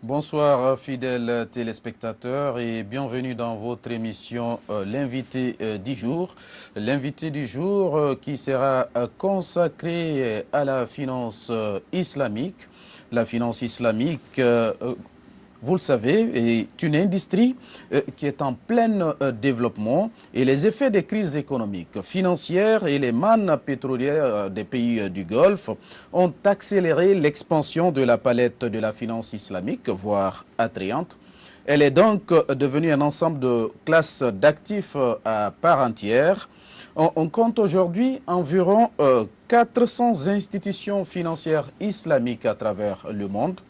Bonsoir fidèles téléspectateurs et bienvenue dans votre émission L'invité du jour. L'invité du jour qui sera consacré à la finance islamique. La finance islamique, vous le savez, est une industrie qui est en plein développement et les effets des crises économiques, financières et les mannes pétrolières des pays du Golfe ont accéléré l'expansion de la palette de la finance islamique, voire attrayante. Elle est donc devenue un ensemble de classes d'actifs à part entière. On compte aujourd'hui environ 400 institutions financières islamiques à travers le monde.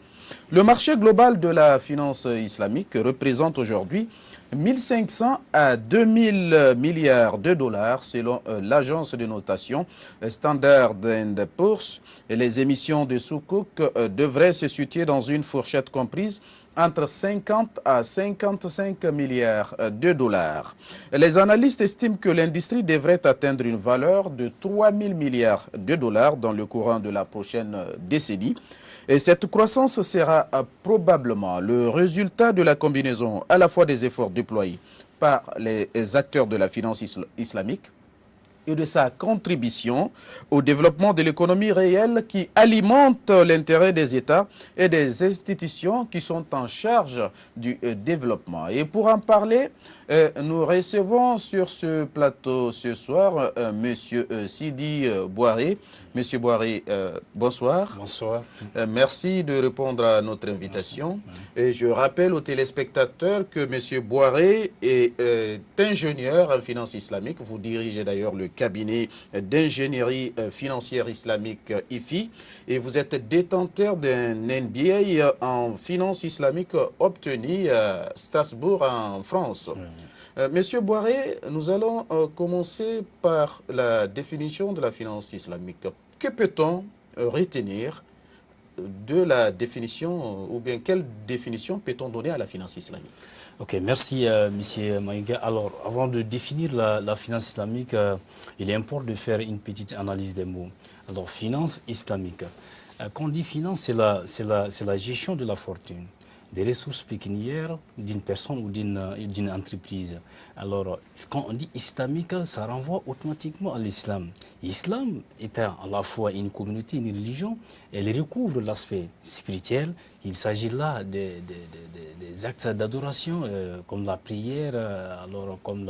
Le marché global de la finance islamique représente aujourd'hui 1500 à 2000 milliards de dollars selon l'agence de notation Standard & Poor's. Et les émissions de Sukuk devraient se situer dans une fourchette comprise entre 50 à 55 milliards de dollars. Les analystes estiment que l'industrie devrait atteindre une valeur de 3 000 milliards de dollars dans le courant de la prochaine décennie. Et cette croissance sera probablement le résultat de la combinaison à la fois des efforts déployés par les acteurs de la finance islamique et de sa contribution au développement de l'économie réelle qui alimente l'intérêt des États et des institutions qui sont en charge du développement. Et pour en parler, nous recevons sur ce plateau ce soir M. Sidi Boiré. Monsieur Boiré, bonsoir. Bonsoir. Merci de répondre à notre invitation. Et je rappelle aux téléspectateurs que M. Boiré est ingénieur en finance islamique. Vous dirigez d'ailleurs le cabinet d'ingénierie financière islamique IFI. Et vous êtes détenteur d'un MBA en finance islamique obtenu à Strasbourg en France. Monsieur Boiré, nous allons commencer par la définition de la finance islamique. Que peut-on retenir de la définition, ou bien quelle définition peut-on donner à la finance islamique? Ok, merci Monsieur Maïga. Alors, avant de définir la finance islamique, il est important de faire une petite analyse des mots. Alors, finance islamique. Quand on dit finance, c'est la gestion de la fortune, des ressources pécuniaires d'une personne ou d'une entreprise. Alors, quand on dit islamique, ça renvoie automatiquement à l'islam. L'islam étant à la fois une communauté, une religion, elle recouvre l'aspect spirituel. Il s'agit là des actes d'adoration, comme la prière, alors comme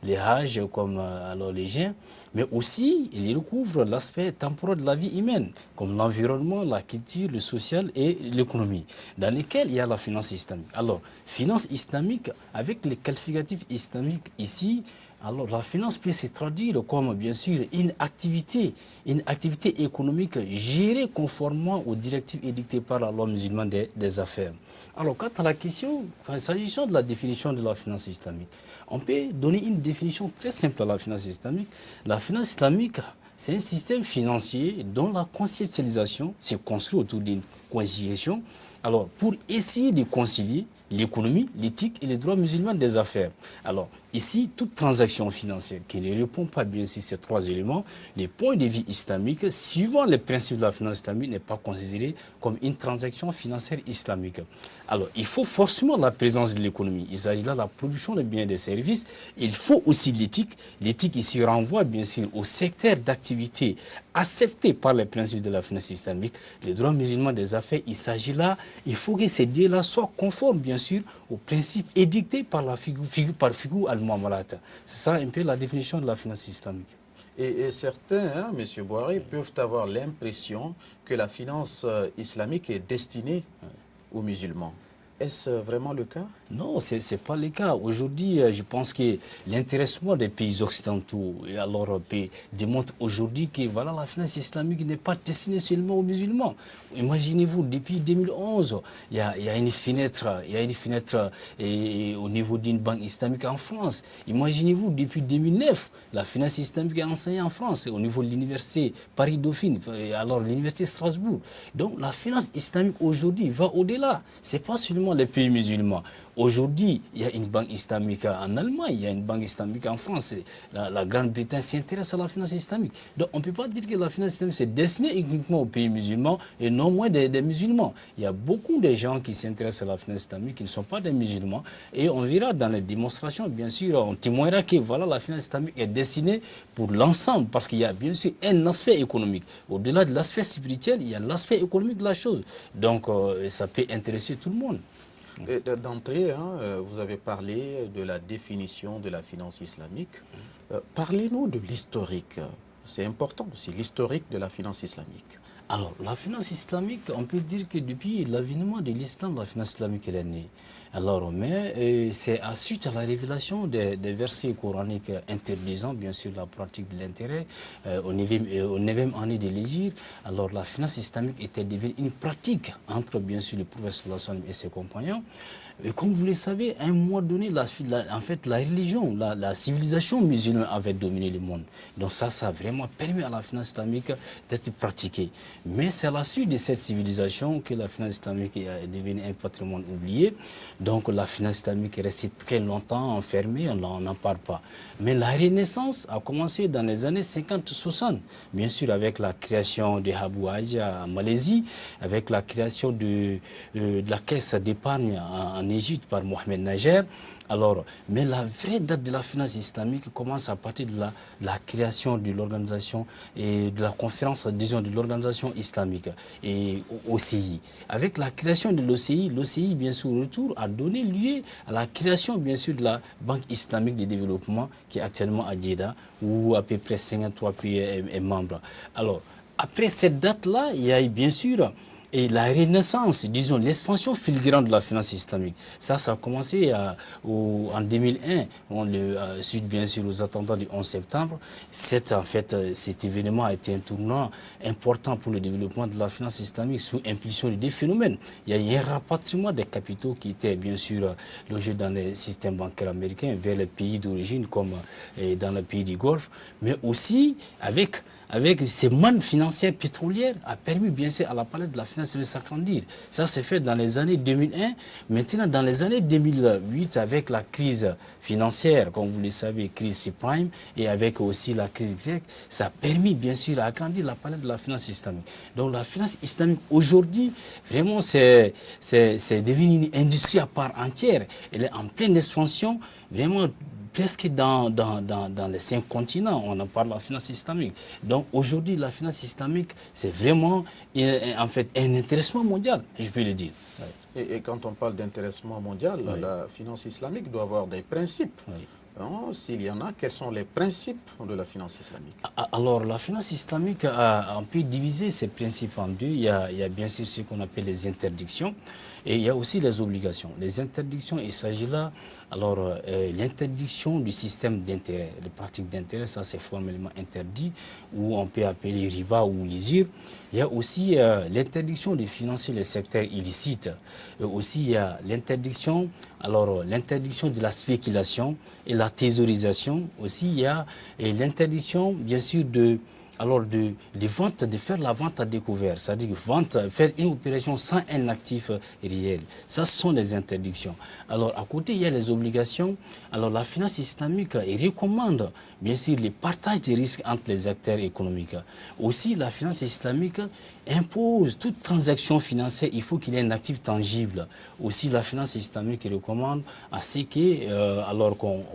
les hajj, comme alors les jeûnes, mais aussi il recouvre l'aspect temporel de la vie humaine, comme l'environnement, la culture, le social et l'économie, dans lesquels il y a la finance islamique. Alors, finance islamique, avec les qualificatifs islamiques ici, alors la finance peut se traduire comme, bien sûr, une activité économique gérée conformément aux directives édictées par la loi musulmane des affaires. Alors, quant à la question, s'agissant de la définition de la finance islamique, on peut donner une définition très simple à la finance islamique. La finance islamique, c'est un système financier dont la conceptualisation s'est construite autour d'une conjugaison. Alors, pour essayer de concilier l'économie, l'éthique et les droits musulmans des affaires. Alors, ici, toute transaction financière qui ne répond pas bien sur ces trois éléments, les points de vue islamiques, suivant les principes de la finance islamique, n'est pas considéré comme une transaction financière islamique. Alors, il faut forcément la présence de l'économie. Il s'agit là de la production des biens et des services. Il faut aussi l'éthique. L'éthique ici renvoie bien sûr au secteur d'activité accepté par les principes de la finance islamique. Les droits musulmans des affaires, il s'agit là, il faut que ces deux-là soient conformes bien sûr aux principes édictés par la figure al-Muamalat. C'est ça un peu la définition de la finance islamique. Et certains, M. Boiré, peuvent avoir l'impression que la finance islamique est destinée aux musulmans. Est-ce vraiment le cas? Non, ce n'est pas le cas. Aujourd'hui, je pense que l'intéressement des pays occidentaux et alors démontre aujourd'hui que voilà, la finance islamique n'est pas destinée seulement aux musulmans. Imaginez-vous, depuis 2011, il y a une fenêtre, au niveau d'une banque islamique en France. Imaginez-vous, depuis 2009, la finance islamique est enseignée en France, au niveau de l'université Paris-Dauphine, alors l'université Strasbourg. Donc la finance islamique aujourd'hui va au-delà. Ce n'est pas seulement les pays musulmans. Aujourd'hui, il y a une banque islamique en Allemagne, il y a une banque islamique en France. La Grande-Bretagne s'intéresse à la finance islamique. Donc, on ne peut pas dire que la finance islamique c'est destiné uniquement aux pays musulmans et non moins des musulmans. Il y a beaucoup de gens qui s'intéressent à la finance islamique qui ne sont pas des musulmans. Et on verra dans les démonstrations, bien sûr, on témoignera que voilà, la finance islamique est destinée pour l'ensemble, parce qu'il y a bien sûr un aspect économique. Au-delà de l'aspect spirituel, il y a l'aspect économique de la chose. Donc, ça peut intéresser tout le monde. D'entrée, vous avez parlé de la définition de la finance islamique. Parlez-nous de l'historique. C'est important aussi, l'historique de la finance islamique. Alors, la finance islamique, on peut dire que depuis l'avènement de l'islam, la finance islamique elle est née. Alors, mais c'est suite à la révélation des versets coraniques interdisant bien sûr la pratique de l'intérêt au 9e année de l'Hégire. Alors, la finance islamique était devenue une pratique entre bien sûr le prophète sallallahu alayhi wa sallam et ses compagnons. Et comme vous le savez, à un moment donné, en fait, la religion, la civilisation musulmane avait dominé le monde. Donc ça a vraiment permis à la finance islamique d'être pratiquée. Mais c'est à la suite de cette civilisation que la finance islamique est devenue un patrimoine oublié. Donc la finance islamique est restée très longtemps enfermée, on n'en parle pas. Mais la renaissance a commencé dans les années 50-60, bien sûr avec la création de Habou Haja en Malaisie, avec la création de la caisse d'épargne en Égypte par Mohamed Najer. Alors, mais la vraie date de la finance islamique commence à partir de la création de l'organisation et de la conférence, disons, de l'organisation islamique et OCI. Avec la création de l'OCI, bien sûr, au retour, a donné lieu à la création, bien sûr, de la Banque islamique de développement qui est actuellement à Jeddah, où à peu près 53 pays est membre. Alors, après cette date-là, il y a bien sûr et la renaissance, disons, l'expansion filigrane de la finance islamique. Ça a commencé en 2001, suite bien sûr aux attentats du 11 septembre. Cet événement a été un tournant important pour le développement de la finance islamique sous impulsion de deux phénomènes. Il y a eu un rapatriement des capitaux qui étaient bien sûr logés dans les systèmes bancaires américains vers les pays d'origine comme dans les pays du Golfe, mais aussi avec ces mannes financières pétrolières a permis bien sûr à la palette de la finance de s'agrandir. Ça s'est fait dans les années 2001. Maintenant, dans les années 2008, avec la crise financière, comme vous le savez, crise subprime, et avec aussi la crise grecque, ça a permis bien sûr d'agrandir la palette de la finance islamique. Donc la finance islamique aujourd'hui, vraiment c'est devenu une industrie à part entière. Elle est en pleine expansion, vraiment presque dans les 5 continents, on en parle de la finance islamique. Donc aujourd'hui, la finance islamique, c'est vraiment en fait un intéressement mondial, je peux le dire. Oui. Et quand on parle d'intéressement mondial, oui, la finance islamique doit avoir des principes. Oui. S'il y en a, quels sont les principes de la finance islamique? Alors, la finance islamique, on peut diviser ces principes en deux. Il y a bien sûr ce qu'on appelle les interdictions et il y a aussi les obligations. Les interdictions, il s'agit là, alors, l'interdiction du système d'intérêt, les pratiques d'intérêt, ça c'est formellement interdit, ou on peut appeler riba ou l'usure. Il y a aussi l'interdiction de financer les secteurs illicites. Aussi, il y a l'interdiction, l'interdiction de la spéculation et la thésaurisation. Aussi, il y a l'interdiction, bien sûr, de faire la vente à découvert, c'est-à-dire faire une opération sans un actif réel. Ça, ce sont les interdictions. Alors, à côté, il y a les obligations. Alors, la finance islamique recommande, bien sûr, le partage des risques entre les acteurs économiques. Aussi, la finance islamique impose toute transaction financière, il faut qu'il y ait un actif tangible. Aussi, la finance islamique recommande à ce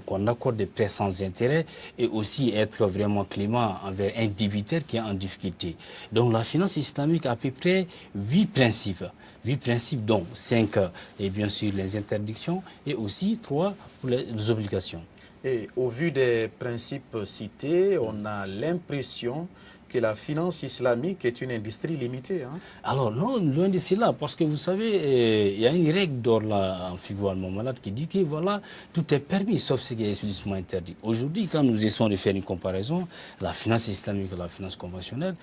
qu'on accorde des prêts sans intérêt et aussi être vraiment clément envers un débiteur qui est en difficulté. Donc, la finance islamique a à peu près 8 principes. 8 principes, dont 5, et bien sûr les interdictions, et aussi 3 pour les obligations. Et au vu des principes cités, on a l'impression que la finance islamique est une industrie limitée. Alors non, loin de cela, parce que vous savez, il y a une règle d'or là en figurement malade qui dit que voilà, tout est permis sauf ce qui est explicitement interdit. Aujourd'hui, quand nous essayons de faire une comparaison, la finance islamique et la finance conventionnelle,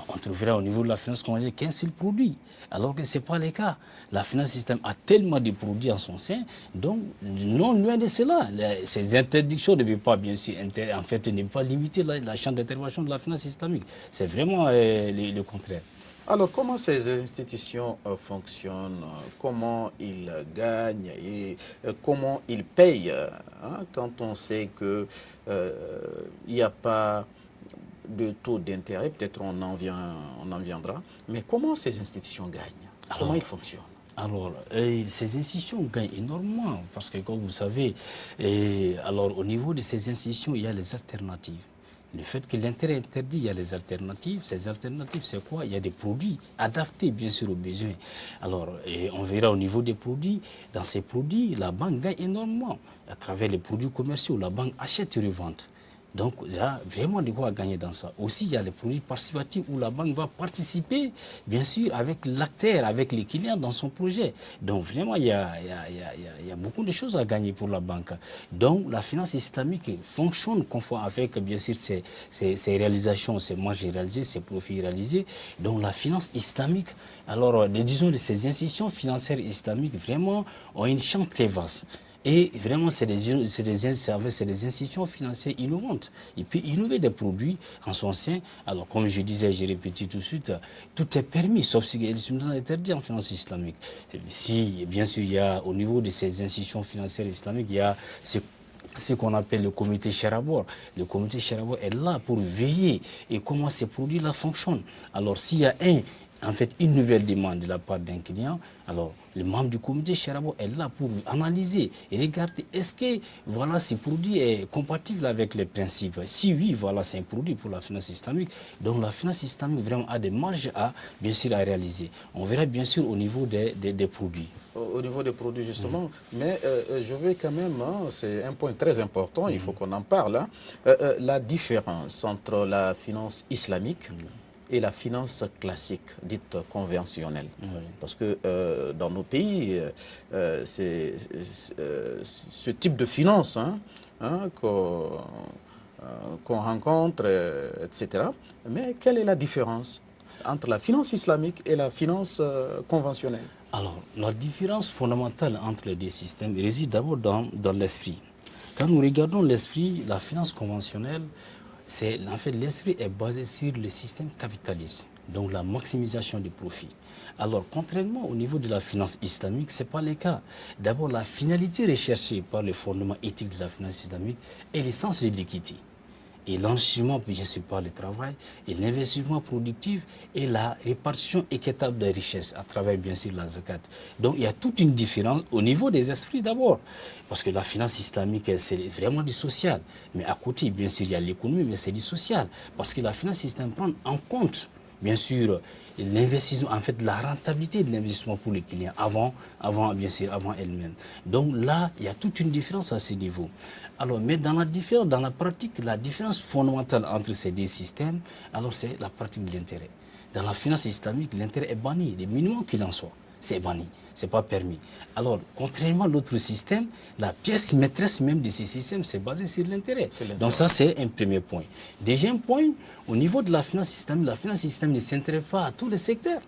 on trouverait au niveau de la finance conventionnelle qu'un seul produit, alors que ce n'est pas le cas. La finance islamique a tellement de produits en son sein, donc non loin de cela. Ces interdictions ne peuvent pas, bien sûr, ne peuvent pas limiter la champ d'intervention de la finance islamique. C'est vraiment le contraire. Alors, comment ces institutions fonctionnent, comment ils gagnent et comment ils payent, hein, quand on sait que il n'y a pas de taux d'intérêt, peut-être on en viendra, mais comment ces institutions gagnent? Comment ils fonctionnent? Alors, ces institutions gagnent énormément parce que, comme vous savez, alors au niveau de ces institutions, il y a les alternatives. Le fait que l'intérêt est interdit, il y a les alternatives. Ces alternatives, c'est quoi? Il y a des produits adaptés, bien sûr, aux besoins. Alors, on verra au niveau des produits. Dans ces produits, la banque gagne énormément. À travers les produits commerciaux, la banque achète et revend. Donc, il y a vraiment de quoi gagner dans ça. Aussi, il y a les produits participatifs où la banque va participer, bien sûr, avec l'acteur, avec les clients dans son projet. Donc, vraiment, il y a beaucoup de choses à gagner pour la banque. Donc, la finance islamique fonctionne conformément avec, bien sûr, ses réalisations, ses marges réalisées, ses profits réalisés. Donc, la finance islamique, alors, disons, ces institutions financières islamiques, vraiment, ont une chance très vaste. Et vraiment, c'est des institutions financières innovantes. Il peut innover des produits en son sein. Alors, comme je disais, je répète tout de suite, tout est permis, sauf si c'est interdit en finance islamique. Si, bien sûr, il y a, au niveau de ces institutions financières islamiques, il y a ce qu'on appelle le comité Cherabor. Le comité Cherabor est là pour veiller et comment ces produits-là fonctionnent. Alors, s'il y a une nouvelle demande de la part d'un client, alors le membre du comité Cherabor est là pour analyser et regarder est-ce que voilà, ce produit est compatible avec les principes. Si oui, voilà, c'est un produit pour la finance islamique. Donc la finance islamique vraiment a des marges bien sûr, à réaliser. On verra bien sûr au niveau des produits. Au niveau des produits, justement, mais je veux quand même, hein, c'est un point très important, il faut qu'on en parle, hein, la différence entre la finance islamique et la finance classique, dite conventionnelle. Parce que dans nos pays, c'est ce type de finance qu'on rencontre, etc. Mais quelle est la différence entre la finance islamique et la finance conventionnelle? Alors, la différence fondamentale entre les deux systèmes réside d'abord dans l'esprit. Quand nous regardons l'esprit, la finance conventionnelle, en fait, l'esprit est basé sur le système capitaliste, donc la maximisation des profits. Alors, contrairement au niveau de la finance islamique, ce n'est pas le cas. D'abord, la finalité recherchée par le fondement éthique de la finance islamique est l'essence de l'équité. Et l'enrichissement, bien sûr, par le travail, et l'investissement productif, et la répartition équitable des richesses à travers, bien sûr, la zakat. Donc, il y a toute une différence au niveau des esprits d'abord. Parce que la finance islamique, c'est vraiment du social. Mais à côté, bien sûr, il y a l'économie, mais c'est du social. Parce que la finance islamique prend en compte, bien sûr, l'investissement, en fait, la rentabilité de l'investissement pour les clients bien sûr, avant elle-même. Donc là, il y a toute une différence à ce niveau. Alors, mais dans la pratique, la différence fondamentale entre ces deux systèmes, alors c'est la pratique de l'intérêt. Dans la finance islamique, l'intérêt est banni, le minimum qu'il en soit. C'est banni, ce n'est pas permis. Alors, contrairement à l'autre système, la pièce maîtresse même de ces systèmes, c'est basé sur l'intérêt. Donc ça, c'est un premier point. Deuxième point, au niveau de la finance islamique ne s'intéresse pas à tous les secteurs.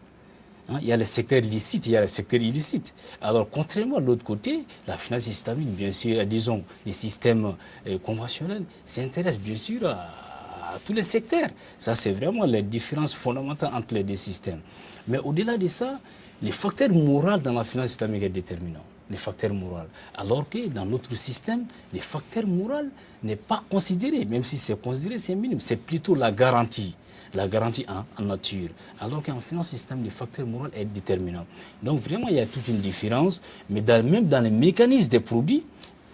Il y a les secteurs licites, il y a les secteurs illicites. Alors, contrairement à l'autre côté, la finance islamique, bien sûr, disons, les systèmes conventionnels s'intéressent bien sûr à tous les secteurs. Ça, c'est vraiment la différence fondamentale entre les deux systèmes. Mais au-delà de ça, le facteur moral dans la finance islamique est déterminant. Le facteur moral. Alors que dans notre système, le facteur moral n'est pas considéré, même si c'est considéré, c'est minime. C'est plutôt la garantie en nature. Alors qu'en finance islamique, le facteur moral est déterminant. Donc vraiment, il y a toute une différence, mais même dans les mécanismes des produits,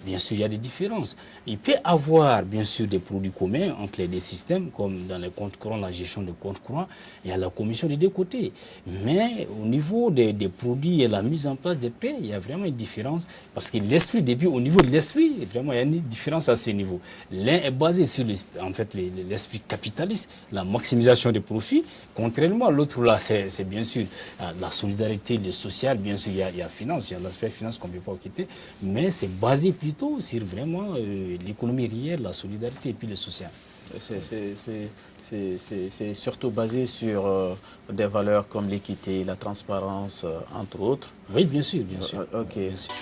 bien sûr, il y a des différences. Il peut y avoir, bien sûr, des produits communs entre les deux systèmes, comme dans les comptes courants, la gestion des comptes courants, il y a la commission des deux côtés. Mais au niveau des produits et la mise en place des prêts, il y a vraiment une différence. Parce que l'esprit, depuis au niveau de l'esprit, vraiment, il y a une différence à ce niveau. L'un est basé sur l'esprit capitaliste, la maximisation des profits, contrairement à l'autre, là, c'est bien sûr la solidarité, le social, bien sûr, il y a finance, il y a l'aspect finance qu'on ne peut pas quitter, mais c'est basé plutôt sur vraiment l'économie réelle, la solidarité et puis le social. C'est surtout basé sur des valeurs comme l'équité, la transparence, entre autres. Oui, bien sûr, bien sûr. Ok. Bien sûr.